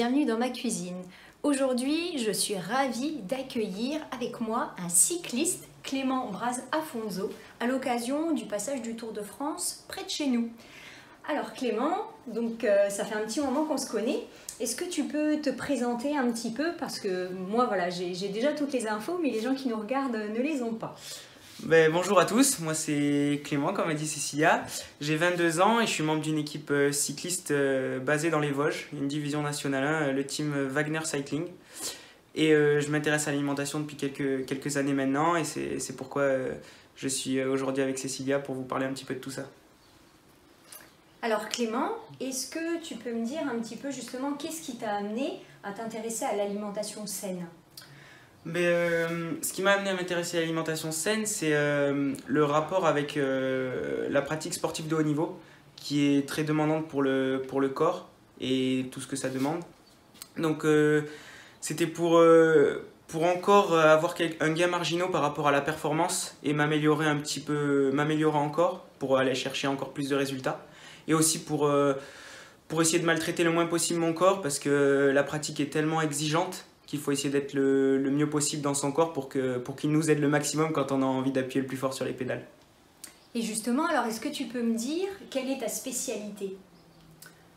bienvenue dans ma cuisine. Aujourd'hui, je suis ravie d'accueillir avec moi un cycliste, Clément Braz-Afonso, à l'occasion du passage du Tour de France près de chez nous. Alors Clément, donc ça fait un petit moment qu'on se connaît. Est-ce que tu peux te présenter un petit peu? Parce que moi, voilà, j'ai déjà toutes les infos, mais les gens qui nous regardent ne les ont pas. Bonjour à tous, moi c'est Clément, comme a dit Cécilia. J'ai 22 ans et je suis membre d'une équipe cycliste basée dans les Vosges, une division nationale 1, le team Wagner Cycling. Et je m'intéresse à l'alimentation depuis quelques années maintenant et c'est pourquoi je suis aujourd'hui avec Cécilia pour vous parler un petit peu de tout ça. Alors Clément, est-ce que tu peux me dire un petit peu justement qu'est-ce qui t'a amené à t'intéresser à l'alimentation saine? Ce qui m'a amené à m'intéresser à l'alimentation saine, c'est le rapport avec la pratique sportive de haut niveau, qui est très demandante pour le corps et tout ce que ça demande. Donc c'était pour encore avoir un gain marginal par rapport à la performance et m'améliorer encore pour aller chercher encore plus de résultats. Et aussi pour essayer de maltraiter le moins possible mon corps, parce que la pratique est tellement exigeante qu'il faut essayer d'être le mieux possible dans son corps pour qu'il nous aide le maximum quand on a envie d'appuyer le plus fort sur les pédales. Et justement, alors est-ce que tu peux me dire quelle est ta spécialité?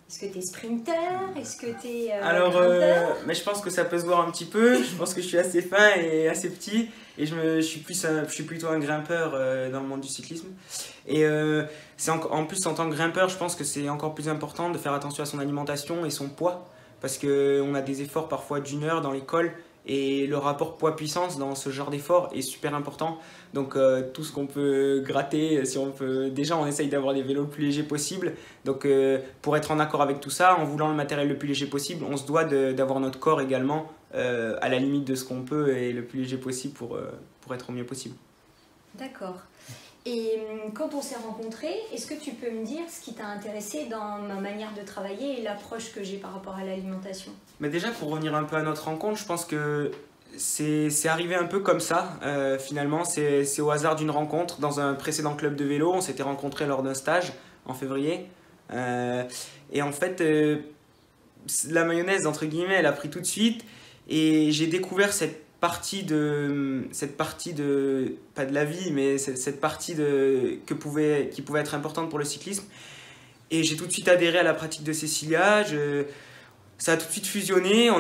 Est-ce que tu es sprinter? Est-ce que tu es mais je pense que ça peut se voir un petit peu. Je pense que je suis assez fin et assez petit. Et je suis plutôt un grimpeur dans le monde du cyclisme. Et en plus, en tant que grimpeur, je pense que c'est encore plus important de faire attention à son alimentation et son poids. Parce qu'on a des efforts parfois d'une heure dans les cols. Et le rapport poids-puissance dans ce genre d'effort est super important. Donc tout ce qu'on peut gratter, si on peut, déjà on essaye d'avoir les vélos le plus légers possible. Donc pour être en accord avec tout ça, en voulant le matériel le plus léger possible, on se doit d'avoir notre corps également à la limite de ce qu'on peut et le plus léger possible pour être au mieux possible. D'accord. Et quand on s'est rencontrés, est-ce que tu peux me dire ce qui t'a intéressé dans ma manière de travailler et l'approche que j'ai par rapport à l'alimentation? Mais déjà, pour revenir un peu à notre rencontre, je pense que c'est arrivé un peu comme ça, finalement. C'est au hasard d'une rencontre dans un précédent club de vélo. On s'était rencontrés lors d'un stage en février. Et en fait, la mayonnaise, entre guillemets, elle a pris tout de suite. Et j'ai découvert cette partie de pas de la vie, mais cette partie qui pouvait être importante pour le cyclisme. Et j'ai tout de suite adhéré à la pratique de Cécilia. Ça a tout de suite fusionné.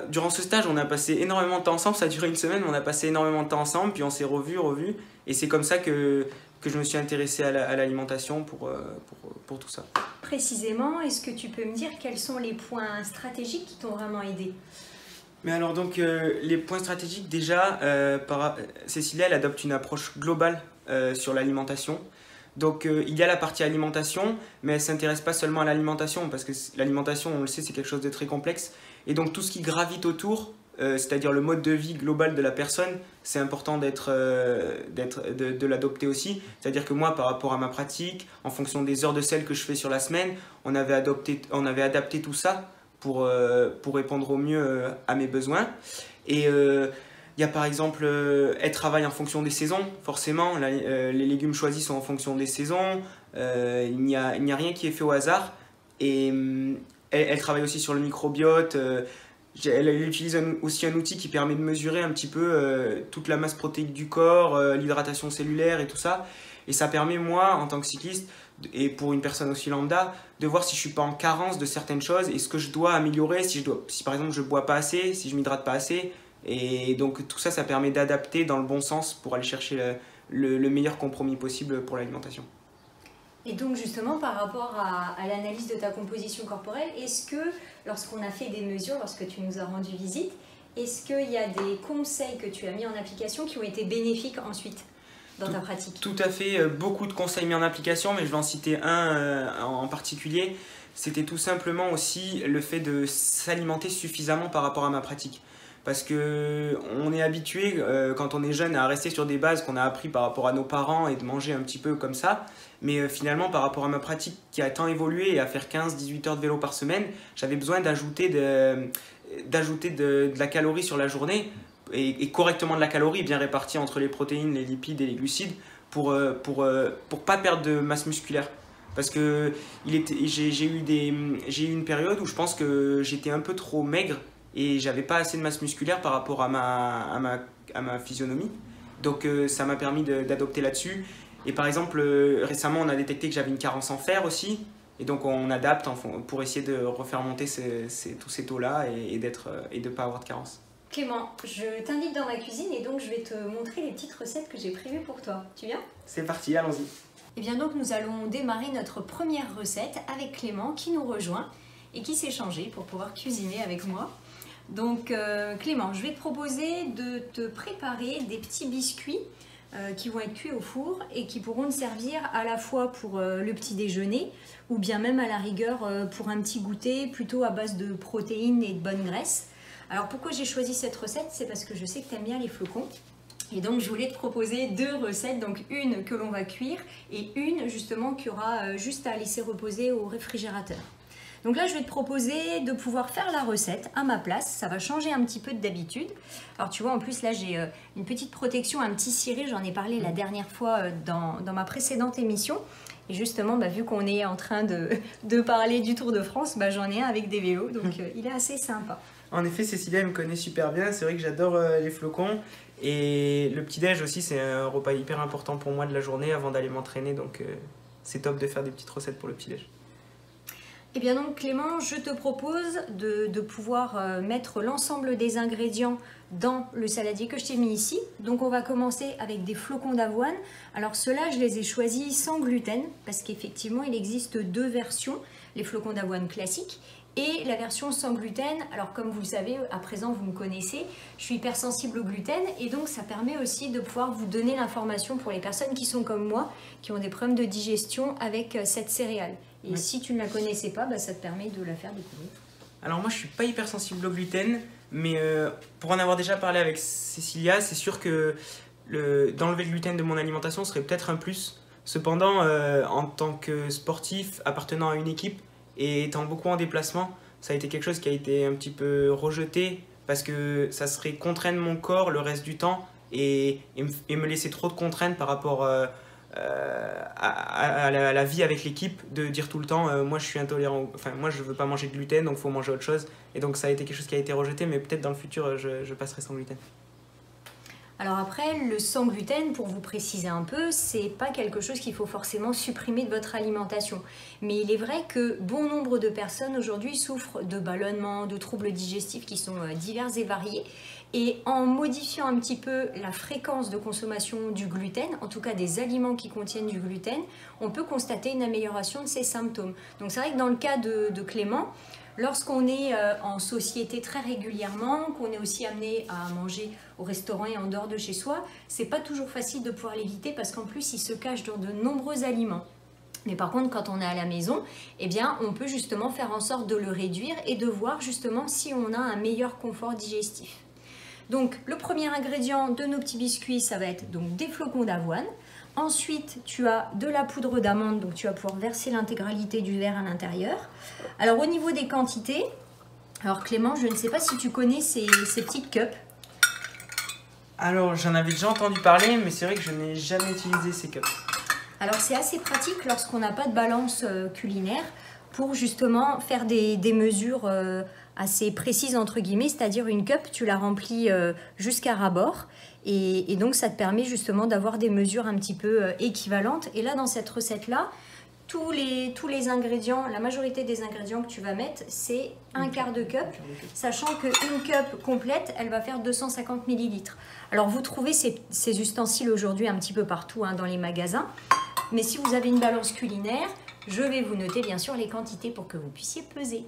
Durant ce stage, on a passé énormément de temps ensemble. Ça a duré une semaine, mais on a passé énormément de temps ensemble. Puis on s'est revus. Et c'est comme ça que je me suis intéressé à l'alimentation pour tout ça. Précisément, est-ce que tu peux me dire quels sont les points stratégiques qui t'ont vraiment aidé? Mais alors donc les points stratégiques déjà, Cécilia elle adopte une approche globale sur l'alimentation. Donc il y a la partie alimentation, mais elle ne s'intéresse pas seulement à l'alimentation, parce que l'alimentation, on le sait, c'est quelque chose de très complexe. Et donc tout ce qui gravite autour, c'est-à-dire le mode de vie global de la personne, c'est important de l'adopter aussi. C'est-à-dire que moi, par rapport à ma pratique, en fonction des heures de sel que je fais sur la semaine, on avait adapté tout ça pour répondre au mieux à mes besoins. Et il y a par exemple, elle travaille en fonction des saisons, forcément. Les légumes choisis sont en fonction des saisons. Il n'y a rien qui est fait au hasard. Et elle travaille aussi sur le microbiote. Elle utilise aussi un outil qui permet de mesurer un petit peu toute la masse protéique du corps, l'hydratation cellulaire et tout ça. Et ça permet, moi, en tant que cycliste, et pour une personne aussi lambda, de voir si je ne suis pas en carence de certaines choses et ce que je dois améliorer, si par exemple je ne bois pas assez, si je ne m'hydrate pas assez. Et donc tout ça, ça permet d'adapter dans le bon sens pour aller chercher le meilleur compromis possible pour l'alimentation. Et donc justement par rapport à l'analyse de ta composition corporelle, est-ce que lorsqu'on a fait des mesures, lorsque tu nous as rendu visite, est-ce qu'il y a des conseils que tu as mis en application qui ont été bénéfiques ensuite dans ta pratique? Tout à fait, beaucoup de conseils mis en application, mais je vais en citer un en particulier. C'était tout simplement aussi le fait de s'alimenter suffisamment par rapport à ma pratique. Parce qu'on est habitué, quand on est jeune, à rester sur des bases qu'on a appris par rapport à nos parents et de manger un petit peu comme ça. Mais finalement, par rapport à ma pratique qui a tant évolué et à faire 15-18 heures de vélo par semaine, j'avais besoin d'ajouter de la calorie sur la journée et correctement de la calorie bien répartie entre les protéines, les lipides et les glucides pour pas perdre de masse musculaire. Parce que j'ai eu une période où je pense que j'étais un peu trop maigre et j'avais pas assez de masse musculaire par rapport à ma physionomie. Donc ça m'a permis d'adopter là-dessus. Et par exemple, récemment, on a détecté que j'avais une carence en fer aussi. Et donc on adapte pour essayer de refaire monter tous ces taux-là et de ne pas avoir de carence. Clément, je t'invite dans ma cuisine et donc je vais te montrer les petites recettes que j'ai prévues pour toi. Tu viens? C'est parti, allons-y. Et bien donc nous allons démarrer notre première recette avec Clément qui nous rejoint et qui s'est changé pour pouvoir cuisiner avec moi. Donc Clément, je vais te proposer de te préparer des petits biscuits qui vont être cuits au four et qui pourront te servir à la fois pour le petit déjeuner ou bien même à la rigueur pour un petit goûter plutôt à base de protéines et de bonne graisse. Alors pourquoi j'ai choisi cette recette? C'est parce que je sais que tu aimes bien les flocons. Et donc je voulais te proposer deux recettes, donc une que l'on va cuire et une justement qu'il y aura juste à laisser reposer au réfrigérateur. Donc là je vais te proposer de pouvoir faire la recette à ma place, ça va changer un petit peu d'habitude. Alors tu vois en plus là j'ai une petite protection, un petit ciré, j'en ai parlé la dernière fois dans ma précédente émission. Et justement vu qu'on est en train de parler du Tour de France, j'en ai un avec des vélos, donc il est assez sympa. En effet, Cécilia elle me connaît super bien, c'est vrai que j'adore les flocons. Et le petit-déj aussi, c'est un repas hyper important pour moi de la journée avant d'aller m'entraîner. Donc c'est top de faire des petites recettes pour le petit-déj. Et bien donc Clément, je te propose de pouvoir mettre l'ensemble des ingrédients dans le saladier que je t'ai mis ici. Donc on va commencer avec des flocons d'avoine. Alors ceux-là, je les ai choisis sans gluten parce qu'effectivement, il existe deux versions. Les flocons d'avoine classiques et la version sans gluten. Alors comme vous le savez, à présent vous me connaissez, je suis hypersensible au gluten et donc ça permet aussi de pouvoir vous donner l'information pour les personnes qui sont comme moi, qui ont des problèmes de digestion avec cette céréale. Et oui, si tu ne la connaissais pas, ça te permet de la faire découvrir. Alors moi je suis pas hypersensible au gluten, mais pour en avoir déjà parlé avec Cécilia, c'est sûr que d'enlever le gluten de mon alimentation serait peut-être un plus. Cependant, en tant que sportif appartenant à une équipe, et étant beaucoup en déplacement, ça a été quelque chose qui a été un petit peu rejeté parce que ça serait contraindre mon corps le reste du temps et me laisser trop de contraintes par rapport à la vie avec l'équipe, de dire tout le temps moi je suis intolérant, enfin moi je veux pas manger de gluten donc il faut manger autre chose. Et donc ça a été quelque chose qui a été rejeté, mais peut-être dans le futur je passerai sans gluten. Alors après, le sans gluten, pour vous préciser un peu, c'est pas quelque chose qu'il faut forcément supprimer de votre alimentation. Mais il est vrai que bon nombre de personnes aujourd'hui souffrent de ballonnements, de troubles digestifs qui sont divers et variés. Et en modifiant un petit peu la fréquence de consommation du gluten, en tout cas des aliments qui contiennent du gluten, on peut constater une amélioration de ces symptômes. Donc c'est vrai que dans le cas de Clément, lorsqu'on est en société très régulièrement, qu'on est aussi amené à manger au restaurant et en dehors de chez soi, c'est pas toujours facile de pouvoir l'éviter parce qu'en plus il se cache dans de nombreux aliments. Mais par contre, quand on est à la maison, eh bien, on peut justement faire en sorte de le réduire et de voir justement si on a un meilleur confort digestif. Donc le premier ingrédient de nos petits biscuits, ça va être donc des flocons d'avoine. Ensuite, tu as de la poudre d'amande, donc tu vas pouvoir verser l'intégralité du verre à l'intérieur. Alors au niveau des quantités, alors Clément, je ne sais pas si tu connais ces petites cups. Alors j'en avais déjà entendu parler, mais c'est vrai que je n'ai jamais utilisé ces cups. Alors c'est assez pratique lorsqu'on n'a pas de balance culinaire pour justement faire des mesures assez précises entre guillemets, c'est-à-dire une cup, tu la remplis jusqu'à ras-bord. Et donc ça te permet justement d'avoir des mesures un petit peu équivalentes. Et là dans cette recette-là, tous les ingrédients, la majorité des ingrédients que tu vas mettre, c'est un quart de cup, sachant qu'une cup complète, elle va faire 250 ml. Alors vous trouvez ces ustensiles aujourd'hui un petit peu partout dans les magasins, mais si vous avez une balance culinaire, je vais vous noter bien sûr les quantités pour que vous puissiez peser.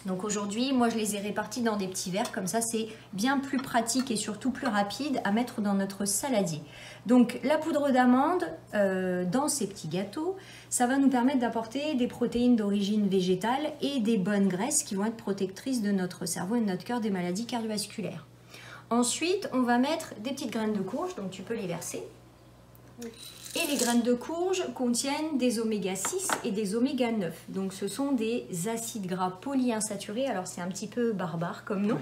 Donc aujourd'hui, moi je les ai répartis dans des petits verres, comme ça c'est bien plus pratique et surtout plus rapide à mettre dans notre saladier. Donc la poudre d'amande dans ces petits gâteaux, ça va nous permettre d'apporter des protéines d'origine végétale et des bonnes graisses qui vont être protectrices de notre cerveau et de notre cœur des maladies cardiovasculaires. Ensuite, on va mettre des petites graines de courge, donc tu peux les verser. Et les graines de courge contiennent des oméga 6 et des oméga 9. Donc ce sont des acides gras polyinsaturés. Alors c'est un petit peu barbare comme nom,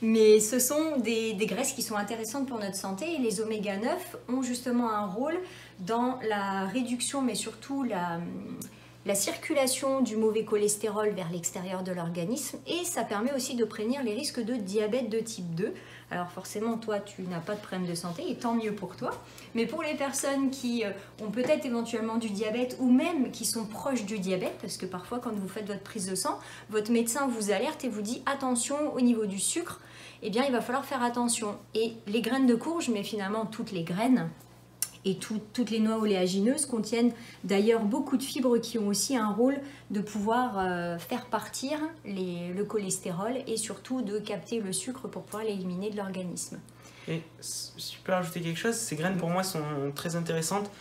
mais ce sont des graisses qui sont intéressantes pour notre santé. Et les oméga 9 ont justement un rôle dans la réduction, mais surtout la circulation du mauvais cholestérol vers l'extérieur de l'organisme et ça permet aussi de prévenir les risques de diabète de type 2. Alors forcément, toi, tu n'as pas de problème de santé et tant mieux pour toi. Mais pour les personnes qui ont peut-être éventuellement du diabète ou même qui sont proches du diabète, parce que parfois quand vous faites votre prise de sang, votre médecin vous alerte et vous dit attention au niveau du sucre, eh bien il va falloir faire attention. Et les graines de courge, mais finalement toutes les graines, et toutes les noix oléagineuses contiennent d'ailleurs beaucoup de fibres qui ont aussi un rôle de pouvoir faire partir le cholestérol et surtout de capter le sucre pour pouvoir l'éliminer de l'organisme. Et si je peux rajouter quelque chose, ces graines pour moi sont très intéressantes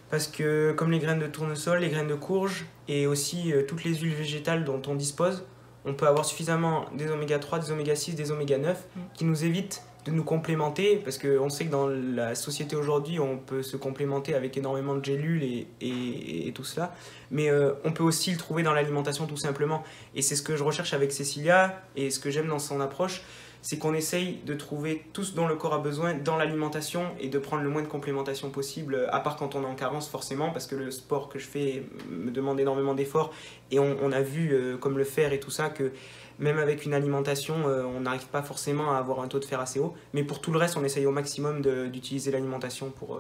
parce que comme les graines de tournesol, les graines de courge et aussi toutes les huiles végétales dont on dispose, on peut avoir suffisamment des oméga 3, des oméga 6, des oméga 9 qui nous évitent de nous complémenter, parce qu'on sait que dans la société aujourd'hui, on peut se complémenter avec énormément de gélules et tout cela, mais on peut aussi le trouver dans l'alimentation tout simplement. Et c'est ce que je recherche avec Cécilia, et ce que j'aime dans son approche, c'est qu'on essaye de trouver tout ce dont le corps a besoin dans l'alimentation et de prendre le moins de complémentation possible, à part quand on est en carence forcément, parce que le sport que je fais me demande énormément d'efforts, et on a vu, comme le fer et tout ça, que même avec une alimentation, on n'arrive pas forcément à avoir un taux de fer assez haut. Mais pour tout le reste, on essaye au maximum d'utiliser l'alimentation pour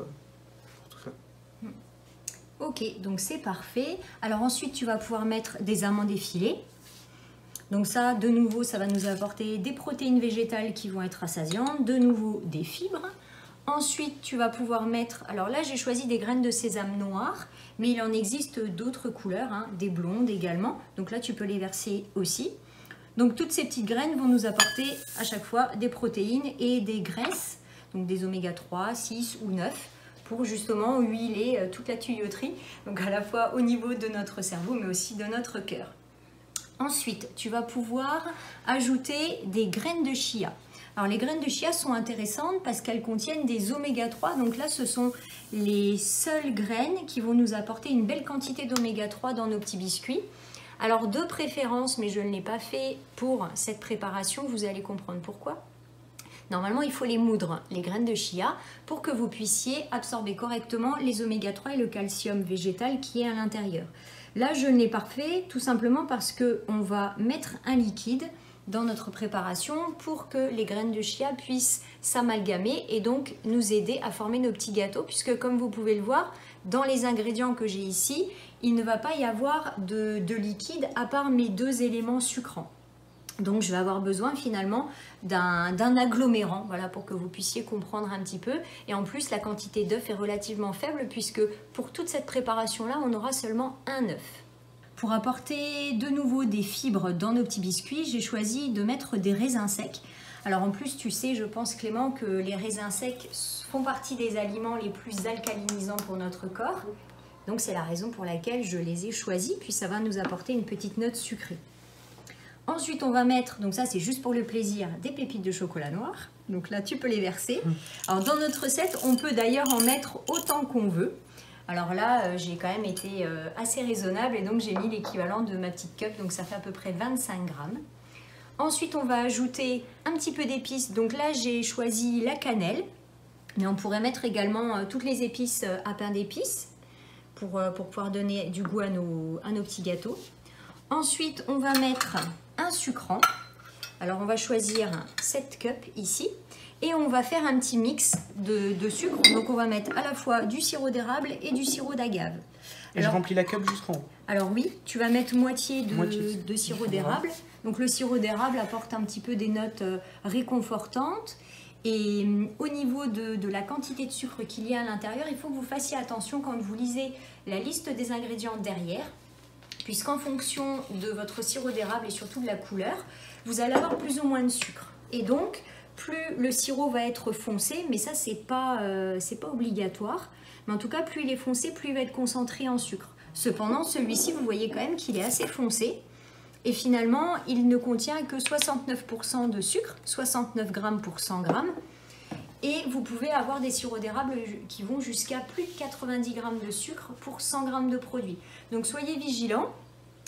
tout ça. Ok, donc c'est parfait. Alors ensuite, tu vas pouvoir mettre des amandes effilées. Donc ça, de nouveau, ça va nous apporter des protéines végétales qui vont être rassasiantes. De nouveau, des fibres. Ensuite, tu vas pouvoir mettre... Alors là, j'ai choisi des graines de sésame noires, mais il en existe d'autres couleurs, hein, des blondes également. Donc là, tu peux les verser aussi. Donc toutes ces petites graines vont nous apporter à chaque fois des protéines et des graisses, donc des oméga 3, 6 ou 9, pour justement huiler toute la tuyauterie, donc à la fois au niveau de notre cerveau mais aussi de notre cœur. Ensuite, tu vas pouvoir ajouter des graines de chia. Alors les graines de chia sont intéressantes parce qu'elles contiennent des oméga 3, donc là ce sont les seules graines qui vont nous apporter une belle quantité d'oméga 3 dans nos petits biscuits. Alors de préférence, mais je ne l'ai pas fait pour cette préparation, vous allez comprendre pourquoi. Normalement, il faut les moudre, les graines de chia, pour que vous puissiez absorber correctement les oméga 3 et le calcium végétal qui est à l'intérieur. Là, je ne l'ai pas fait tout simplement parce qu'on va mettre un liquide dans notre préparation pour que les graines de chia puissent s'amalgamer et donc nous aider à former nos petits gâteaux, puisque comme vous pouvez le voir, dans les ingrédients que j'ai ici, il ne va pas y avoir de liquide à part mes deux éléments sucrants. Donc je vais avoir besoin finalement d'un agglomérant, voilà, pour que vous puissiez comprendre un petit peu. Et en plus, la quantité d'œufs est relativement faible puisque pour toute cette préparation-là, on aura seulement un œuf. Pour apporter de nouveau des fibres dans nos petits biscuits, j'ai choisi de mettre des raisins secs. Alors en plus, tu sais, je pense Clément, que les raisins secs font partie des aliments les plus alcalinisants pour notre corps. Donc c'est la raison pour laquelle je les ai choisis, puis ça va nous apporter une petite note sucrée. Ensuite, on va mettre, donc ça c'est juste pour le plaisir, des pépites de chocolat noir. Donc là, tu peux les verser. Alors dans notre recette, on peut d'ailleurs en mettre autant qu'on veut. Alors là, j'ai quand même été assez raisonnable et donc j'ai mis l'équivalent de ma petite cup, donc ça fait à peu près 25 grammes. Ensuite, on va ajouter un petit peu d'épices. Donc là, j'ai choisi la cannelle, mais on pourrait mettre également toutes les épices à pain d'épices pour pouvoir donner du goût à nos petits gâteaux. Ensuite, on va mettre un sucrant. Alors, on va choisir cette cup ici et on va faire un petit mix de sucre. Donc, on va mettre à la fois du sirop d'érable et du sirop d'agave. Et je remplis la cup jusqu'en haut. Alors oui, tu vas mettre moitié de sirop d'érable. Donc le sirop d'érable apporte un petit peu des notes réconfortantes. Et au niveau de la quantité de sucre qu'il y a à l'intérieur, il faut que vous fassiez attention quand vous lisez la liste des ingrédients derrière, puisqu'en fonction de votre sirop d'érable et surtout de la couleur, vous allez avoir plus ou moins de sucre. Et donc, plus le sirop va être foncé, mais ça c'est pas obligatoire, mais en tout cas plus il est foncé, plus il va être concentré en sucre. Cependant, celui-ci, vous voyez quand même qu'il est assez foncé. Et finalement, il ne contient que 69% de sucre, 69 grammes pour 100 grammes. Et vous pouvez avoir des sirops d'érable qui vont jusqu'à plus de 90 grammes de sucre pour 100 grammes de produit. Donc soyez vigilants.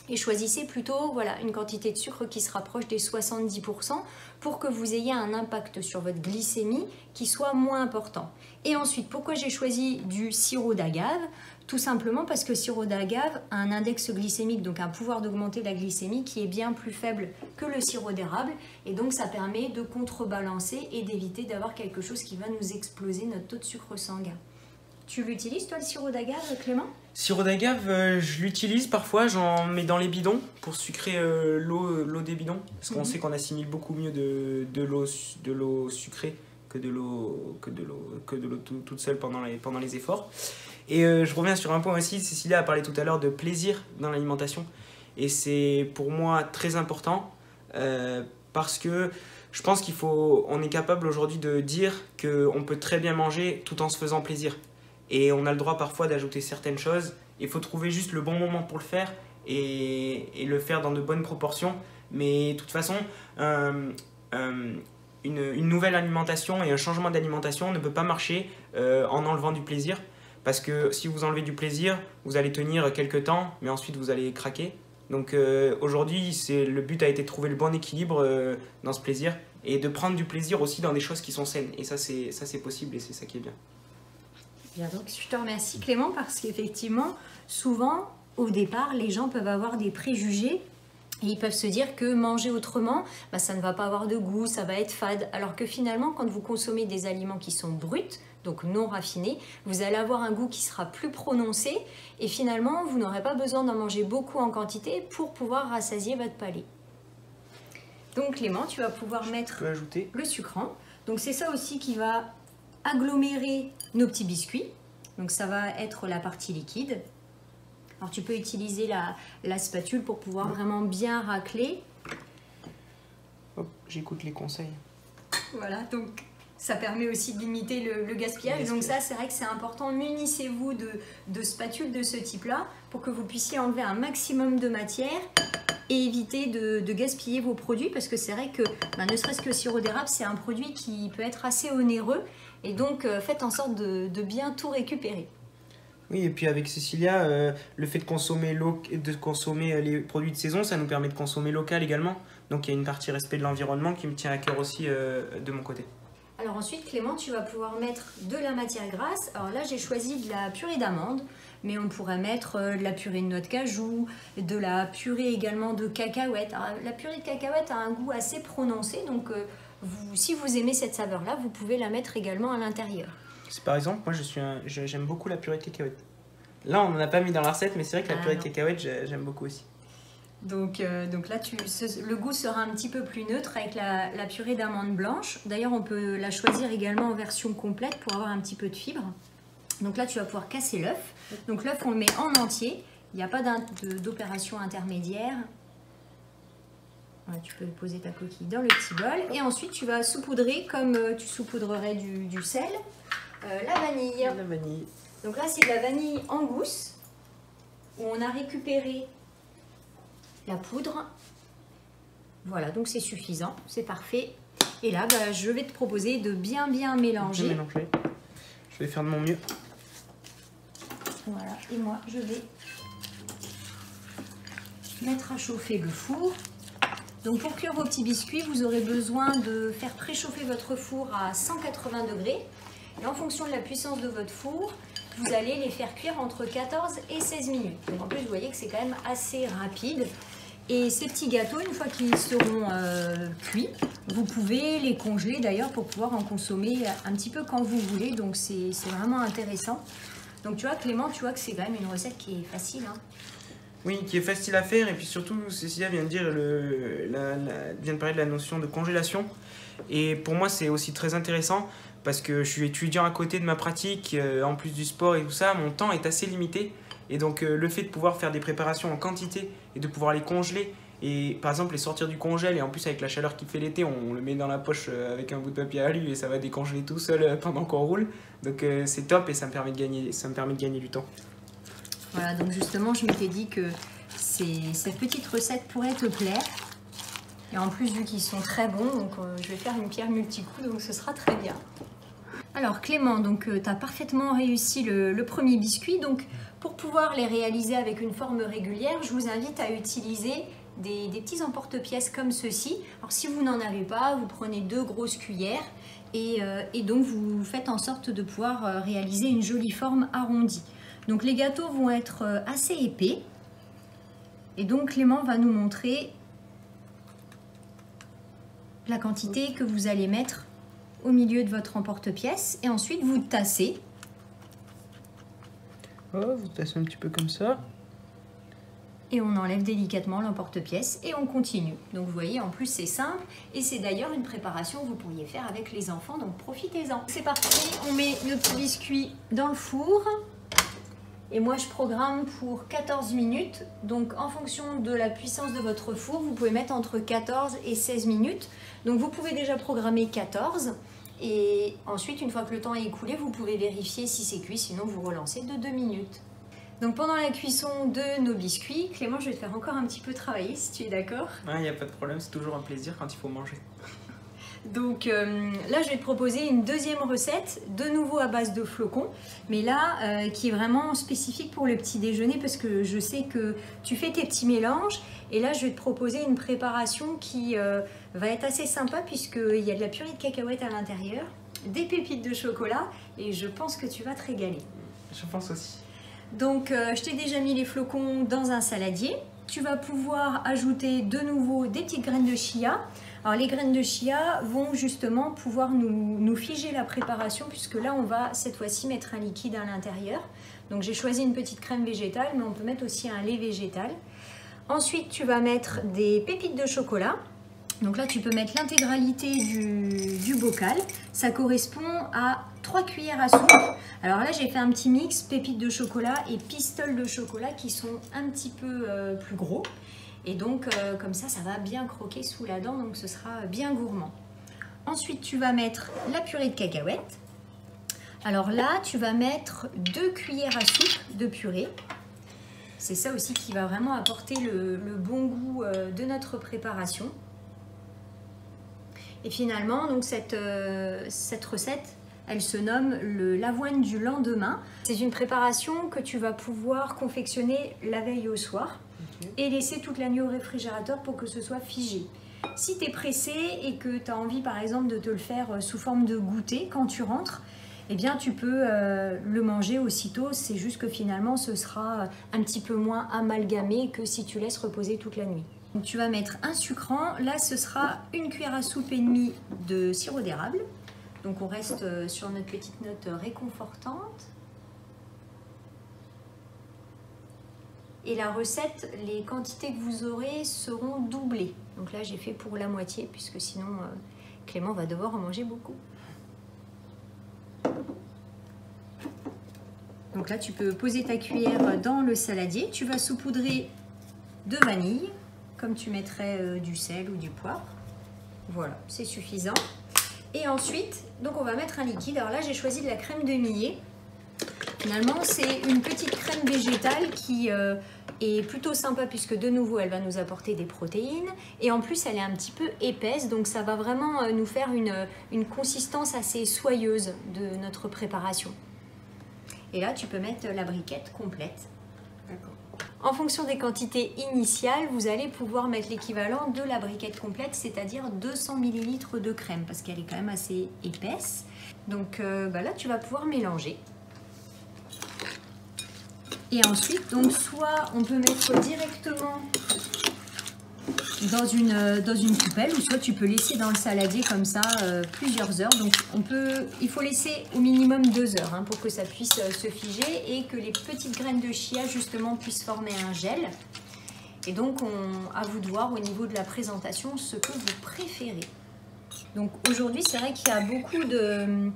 Et choisissez plutôt voilà, une quantité de sucre qui se rapproche des 70% pour que vous ayez un impact sur votre glycémie qui soit moins important. Et ensuite, pourquoi j'ai choisi du sirop d'agave? Tout simplement parce que le sirop d'agave a un index glycémique, donc un pouvoir d'augmenter la glycémie qui est bien plus faible que le sirop d'érable. Et donc ça permet de contrebalancer et d'éviter d'avoir quelque chose qui va nous exploser notre taux de sucre sanguin. Tu l'utilises toi le sirop d'agave, Clément? Sirop d'agave, je l'utilise parfois, j'en mets dans les bidons pour sucrer l'eau des bidons. Parce qu'on sait qu'on assimile beaucoup mieux de l'eau sucrée que de l'eau toute seule pendant les efforts. Et je reviens sur un point aussi, Cécilia a parlé tout à l'heure de plaisir dans l'alimentation. Et c'est pour moi très important parce que je pense on est capable aujourd'hui de dire qu'on peut très bien manger tout en se faisant plaisir. Et on a le droit parfois d'ajouter certaines choses. Il faut trouver juste le bon moment pour le faire et le faire dans de bonnes proportions. Mais de toute façon, une nouvelle alimentation et un changement d'alimentation ne peut pas marcher en enlevant du plaisir. Parce que si vous enlevez du plaisir, vous allez tenir quelques temps, mais ensuite vous allez craquer. Donc aujourd'hui, le but a été de trouver le bon équilibre dans ce plaisir et de prendre du plaisir aussi dans des choses qui sont saines. Et ça c'est possible et c'est ça qui est bien. Bien, donc je te remercie Clément parce qu'effectivement, souvent, au départ, les gens peuvent avoir des préjugés et ils peuvent se dire que manger autrement, ça ne va pas avoir de goût, ça va être fade. Alors que finalement, quand vous consommez des aliments qui sont bruts, donc non raffinés, vous allez avoir un goût qui sera plus prononcé et finalement, vous n'aurez pas besoin d'en manger beaucoup en quantité pour pouvoir rassasier votre palais. Donc Clément, tu vas pouvoir mettre le sucrant. Donc c'est ça aussi qui va agglomérer nos petits biscuits. Donc ça va être la partie liquide. Alors tu peux utiliser la spatule pour pouvoir vraiment bien racler. Hop, j'écoute les conseils. Voilà, donc ça permet aussi de limiter le gaspillage. Donc ça, c'est vrai que c'est important. Munissez-vous de spatules de ce type-là pour que vous puissiez enlever un maximum de matière et éviter de gaspiller vos produits parce que c'est vrai que ne serait-ce que le sirop d'érable, c'est un produit qui peut être assez onéreux et donc faites en sorte de bien tout récupérer. Oui, et puis avec Cécilia, le fait de consommer les produits de saison, ça nous permet de consommer local également. Donc il y a une partie respect de l'environnement qui me tient à cœur aussi de mon côté. Alors ensuite, Clément, tu vas pouvoir mettre de la matière grasse. Alors là, j'ai choisi de la purée d'amande, mais on pourrait mettre de la purée de noix de cajou, de la purée également de cacahuètes. Alors, la purée de cacahuètes a un goût assez prononcé, donc si vous aimez cette saveur-là, vous pouvez la mettre également à l'intérieur. Par exemple, moi j'aime beaucoup la purée de cacahuètes. Là, on n'en a pas mis dans la recette, mais c'est vrai que la purée de cacahuètes, j'aime beaucoup aussi. Donc là, le goût sera un petit peu plus neutre avec la purée d'amande blanche. D'ailleurs, on peut la choisir également en version complète pour avoir un petit peu de fibre. Donc là, tu vas pouvoir casser l'œuf. Donc l'œuf, on le met en entier. Il n'y a pas d'opération intermédiaire. Voilà, tu peux poser ta coquille dans le petit bol. Et ensuite, tu vas saupoudrer comme tu saupoudrerais du sel. La vanille. La vanille. Donc là, c'est de la vanille en gousse où on a récupéré la poudre. Voilà, donc c'est suffisant, c'est parfait. Et là, je vais te proposer de bien mélanger. Je vais faire de mon mieux. Voilà, et moi, je vais mettre à chauffer le four. Donc pour cuire vos petits biscuits, vous aurez besoin de faire préchauffer votre four à 180 degrés. Et en fonction de la puissance de votre four, vous allez les faire cuire entre 14 et 16 minutes. Donc en plus, vous voyez que c'est quand même assez rapide. Et ces petits gâteaux, une fois qu'ils seront cuits, vous pouvez les congeler d'ailleurs pour pouvoir en consommer un petit peu quand vous voulez. Donc c'est vraiment intéressant. Donc tu vois Clément, tu vois que c'est quand même une recette qui est facile. Hein. Oui, qui est facile à faire. Et puis surtout, Cécilia vient de parler de la notion de congélation. Et pour moi, c'est aussi très intéressant parce que je suis étudiant à côté de ma pratique, en plus du sport et tout ça, mon temps est assez limité. Et donc le fait de pouvoir faire des préparations en quantité et de pouvoir les congeler et par exemple les sortir du congèle et en plus avec la chaleur qui fait l'été, on le met dans la poche avec un bout de papier alu et ça va décongeler tout seul pendant qu'on roule. Donc c'est top et ça me permet de gagner du temps. Voilà, donc justement je m'étais dit que cette petite recette pourrait te plaire. Et en plus vu qu'ils sont très bons, donc je vais faire une pierre multicoups, donc ce sera très bien. Alors Clément, donc tu as parfaitement réussi le premier biscuit. Donc Pour pouvoir les réaliser avec une forme régulière, je vous invite à utiliser des petits emporte-pièces comme ceci. Alors si vous n'en avez pas, vous prenez 2 grosses cuillères et donc vous faites en sorte de pouvoir réaliser une jolie forme arrondie. Donc les gâteaux vont être assez épais et donc Clément va nous montrer la quantité que vous allez mettre au milieu de votre emporte-pièce et ensuite vous tassez. Oh, vous tassez un petit peu comme ça. Et on enlève délicatement l'emporte-pièce et on continue. Donc vous voyez, en plus c'est simple et c'est d'ailleurs une préparation que vous pourriez faire avec les enfants, donc profitez-en. C'est parti, on met le petit biscuit dans le four et moi je programme pour 14 minutes. Donc en fonction de la puissance de votre four, vous pouvez mettre entre 14 et 16 minutes. Donc vous pouvez déjà programmer 14 et ensuite une fois que le temps est écoulé, vous pouvez vérifier si c'est cuit, sinon vous relancez de 2 minutes. Donc pendant la cuisson de nos biscuits, Clément, je vais te faire encore un petit peu travailler si tu es d'accord. Il n'y a pas de problème, c'est toujours un plaisir quand il faut manger. Donc là, je vais te proposer une deuxième recette, de nouveau à base de flocons, mais là, qui est vraiment spécifique pour le petit déjeuner parce que je sais que tu fais tes petits mélanges. Et là, je vais te proposer une préparation qui va être assez sympa puisqu'il y a de la purée de cacahuètes à l'intérieur, des pépites de chocolat et je pense que tu vas te régaler. Je pense aussi. Donc, je t'ai déjà mis les flocons dans un saladier. Tu vas pouvoir ajouter de nouveau des petites graines de chia. Alors, les graines de chia vont justement pouvoir nous figer la préparation puisque là, on va cette fois-ci mettre un liquide à l'intérieur. Donc, j'ai choisi une petite crème végétale, mais on peut mettre aussi un lait végétal. Ensuite, tu vas mettre des pépites de chocolat. Donc là, tu peux mettre l'intégralité du bocal. Ça correspond à 3 cuillères à soupe. Alors là, j'ai fait un petit mix pépites de chocolat et pistoles de chocolat qui sont un petit peu plus gros. Et donc, comme ça va bien croquer sous la dent, donc ce sera bien gourmand. Ensuite, tu vas mettre la purée de cacahuètes. Alors là, tu vas mettre 2 cuillères à soupe de purée. C'est ça aussi qui va vraiment apporter le bon goût de notre préparation. Et finalement, donc cette recette, elle se nomme l'avoine du lendemain. C'est une préparation que tu vas pouvoir confectionner la veille au soir et laisser toute la nuit au réfrigérateur pour que ce soit figé. Si tu es pressé et que tu as envie par exemple de te le faire sous forme de goûter quand tu rentres, eh bien tu peux le manger aussitôt. C'est juste que finalement ce sera un petit peu moins amalgamé que si tu laisses reposer toute la nuit. Donc, tu vas mettre un sucrant. Là, ce sera 1 cuillère à soupe et demie de sirop d'érable. Donc, on reste sur notre petite note réconfortante. Et la recette, les quantités que vous aurez seront doublées. Donc là, j'ai fait pour la moitié, puisque sinon, Clément va devoir en manger beaucoup. Donc là, tu peux poser ta cuillère dans le saladier. Tu vas saupoudrer de vanille, comme tu mettrais du sel ou du poivre. Voilà, c'est suffisant. Et ensuite, donc on va mettre un liquide. Alors là, j'ai choisi de la crème de millet. Finalement, c'est une petite crème végétale qui est plutôt sympa puisque de nouveau, elle va nous apporter des protéines. Et en plus, elle est un petit peu épaisse, donc ça va vraiment nous faire une consistance assez soyeuse de notre préparation. Et là, tu peux mettre la briquette complète. D'accord. En fonction des quantités initiales, vous allez pouvoir mettre l'équivalent de la briquette complète, c'est-à-dire 200 ml de crème, parce qu'elle est quand même assez épaisse. Donc là, tu vas pouvoir mélanger. Et ensuite, donc, soit on peut mettre directement dans une coupelle, ou soit tu peux laisser dans le saladier comme ça plusieurs heures. Donc il faut laisser au minimum 2 heures pour que ça puisse se figer et que les petites graines de chia justement puissent former un gel. Et donc à vous de voir au niveau de la présentation ce que vous préférez. Donc aujourd'hui, c'est vrai qu'il y a beaucoup de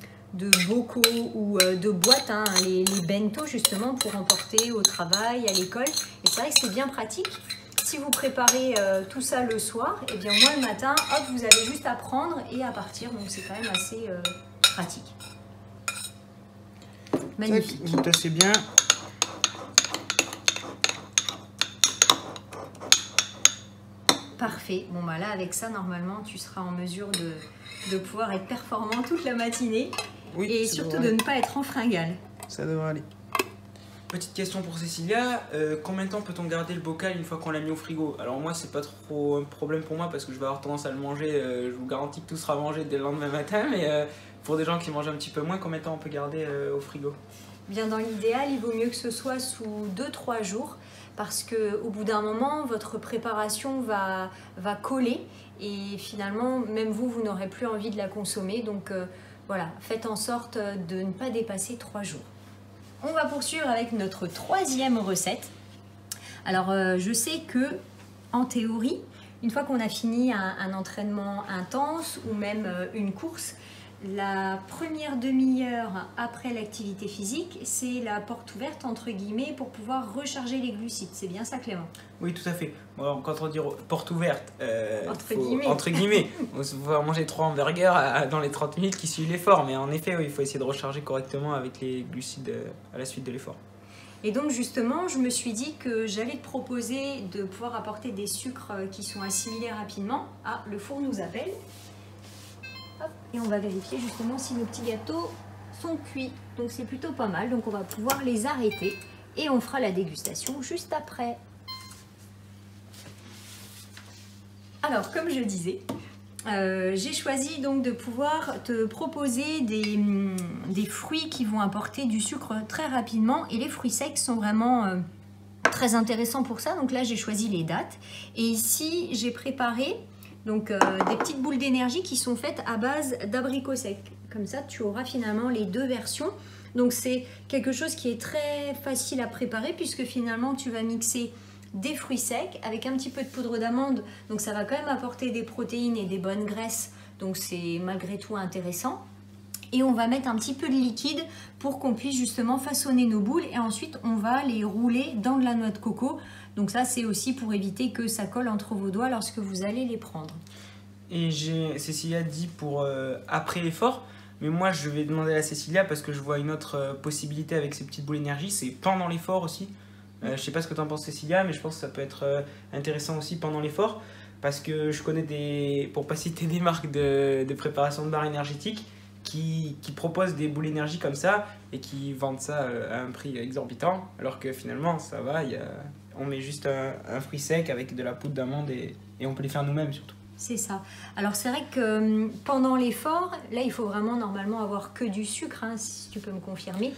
bocaux ou de boîtes, les bento justement pour emporter au travail, à l'école. Et c'est vrai que c'est bien pratique. Si vous préparez tout ça le soir, et bien moi le matin, hop, vous avez juste à prendre et à partir. Donc c'est quand même assez pratique. Magnifique. Vous tassez bien. Parfait. Bon bah là avec ça normalement tu seras en mesure de pouvoir être performant toute la matinée. Oui, et surtout de ne pas être en fringale. Ça devrait aller. Petite question pour Cécilia, combien de temps peut-on garder le bocal une fois qu'on l'a mis au frigo? Alors moi c'est pas trop un problème pour moi parce que je vais avoir tendance à le manger, je vous garantis que tout sera mangé dès le lendemain matin, mais pour des gens qui mangent un petit peu moins, combien de temps on peut garder au frigo? Bien, dans l'idéal, il vaut mieux que ce soit sous 2-3 jours parce qu'au bout d'un moment, votre préparation va coller et finalement, même vous n'aurez plus envie de la consommer. Donc voilà, faites en sorte de ne pas dépasser 3 jours. On va poursuivre avec notre troisième recette. Alors, je sais que en théorie, une fois qu'on a fini un entraînement intense ou même une course, la première demi-heure après l'activité physique, c'est la porte ouverte entre guillemets pour pouvoir recharger les glucides. C'est bien ça, Clément? Oui, tout à fait. Bon, quand on dit porte ouverte, Entre guillemets, on va pouvoir manger 3 hamburgers dans les 30 minutes qui suivent l'effort. Mais en effet, oui, il faut essayer de recharger correctement avec les glucides à la suite de l'effort. Et donc justement, je me suis dit que j'allais te proposer de pouvoir apporter des sucres qui sont assimilés rapidement. Ah, le four nous appelle. Hop, et on va vérifier justement si nos petits gâteaux sont cuits. Donc c'est plutôt pas mal. Donc on va pouvoir les arrêter et on fera la dégustation juste après. Alors, comme je disais, j'ai choisi donc de pouvoir te proposer des fruits qui vont apporter du sucre très rapidement. Et les fruits secs sont vraiment très intéressants pour ça. Donc là, j'ai choisi les dattes. Et ici, j'ai préparé donc, des petites boules d'énergie qui sont faites à base d'abricots secs. Comme ça, tu auras finalement les deux versions. Donc, c'est quelque chose qui est très facile à préparer puisque finalement, tu vas mixer des fruits secs avec un petit peu de poudre d'amande, donc ça va quand même apporter des protéines et des bonnes graisses, donc c'est malgré tout intéressant. Et on va mettre un petit peu de liquide pour qu'on puisse justement façonner nos boules et ensuite on va les rouler dans de la noix de coco. Donc ça c'est aussi pour éviter que ça colle entre vos doigts lorsque vous allez les prendre. Et Cécilia dit pour après l'effort, mais moi je vais demander à Cécilia parce que je vois une autre possibilité avec ces petites boules d'énergie, c'est pendant l'effort aussi. Je sais pas ce que tu en penses Cécilia, mais je pense que ça peut être intéressant aussi pendant l'effort parce que je connais pour pas citer des marques de préparation de barres énergétiques qui proposent des boules d'énergie comme ça et qui vendent ça à un prix exorbitant alors que finalement ça va, on met juste un fruit sec avec de la poudre d'amande et on peut les faire nous-mêmes surtout. C'est ça. Alors c'est vrai que pendant l'effort, là il faut vraiment normalement avoir que du sucre, hein, si tu peux me confirmer.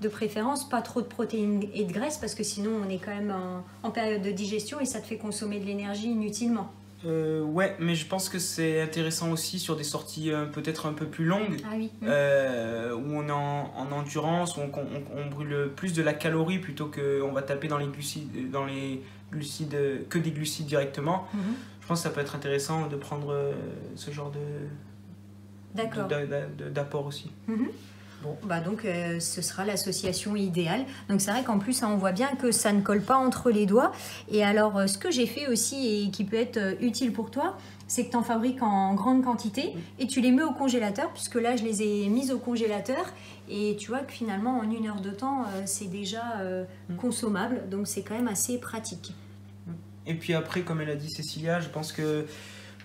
De préférence, pas trop de protéines et de graisse parce que sinon on est quand même en période de digestion et ça te fait consommer de l'énergie inutilement. Ouais, mais je pense que c'est intéressant aussi sur des sorties peut-être un peu plus longues, Ah oui. où on est en endurance, où on brûle plus de la calorie plutôt qu'on va taper dans les glucides, que des glucides directement. Je pense que ça peut être intéressant de prendre ce genre d'apport aussi. Bon, bah donc ce sera l'association idéale. Donc c'est vrai qu'en plus, hein, on voit bien que ça ne colle pas entre les doigts. Et alors, ce que j'ai fait aussi et qui peut être utile pour toi, c'est que tu en fabriques en grande quantité et tu les mets au congélateur, puisque là, je les ai mises au congélateur. Et tu vois que finalement, en 1 heure de temps, c'est déjà consommable. Donc c'est quand même assez pratique. Et puis après, comme elle a dit Cécilia, je pense que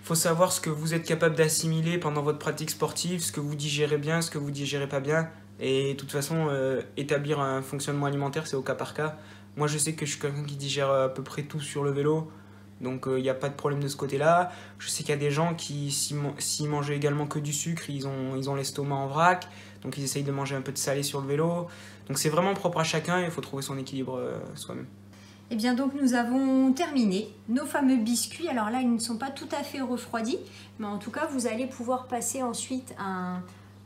faut savoir ce que vous êtes capable d'assimiler pendant votre pratique sportive, ce que vous digérez bien, ce que vous digérez pas bien. Et de toute façon, établir un fonctionnement alimentaire, c'est au cas par cas. Moi, je sais que je suis quelqu'un qui digère à peu près tout sur le vélo. Donc, il n'y a pas de problème de ce côté-là. Je sais qu'il y a des gens qui, s'ils mangent également que du sucre, ils ont l'estomac en vrac. Donc, ils essayent de manger un peu de salé sur le vélo. Donc, c'est vraiment propre à chacun et il faut trouver son équilibre soi-même. Et bien donc nous avons terminé nos fameux biscuits. Alors là ils ne sont pas tout à fait refroidis, mais en tout cas vous allez pouvoir passer ensuite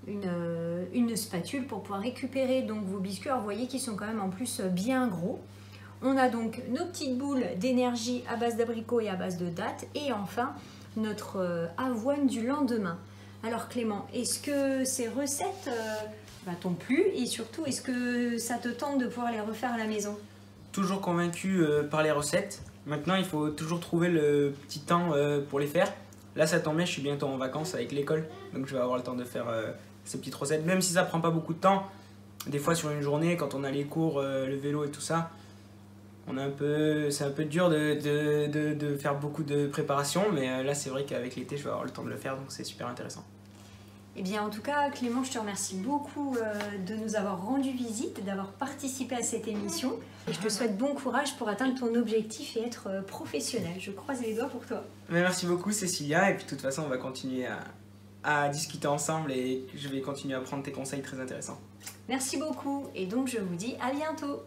une spatule pour pouvoir récupérer donc vos biscuits. Alors vous voyez qu'ils sont quand même en plus bien gros. On a donc nos petites boules d'énergie à base d'abricots et à base de dattes. Et enfin notre avoine du lendemain. Alors Clément, est-ce que ces recettes t'ont plu et surtout est-ce que ça te tente de pouvoir les refaire à la maison? Toujours convaincu par les recettes. Maintenant, il faut toujours trouver le petit temps pour les faire. Là, ça tombe bien, je suis bientôt en vacances avec l'école, donc je vais avoir le temps de faire ces petites recettes. Même si ça prend pas beaucoup de temps, des fois sur une journée, quand on a les cours, le vélo et tout ça, c'est un peu dur de faire beaucoup de préparation, mais là, c'est vrai qu'avec l'été, je vais avoir le temps de le faire, donc c'est super intéressant. Eh bien, en tout cas, Clément, je te remercie beaucoup de nous avoir rendu visite, d'avoir participé à cette émission. Et je te souhaite bon courage pour atteindre ton objectif et être professionnel. Je croise les doigts pour toi. Mais merci beaucoup, Cécilia. Et puis, de toute façon, on va continuer à discuter ensemble et je vais continuer à prendre tes conseils très intéressants. Merci beaucoup. Et donc, je vous dis à bientôt.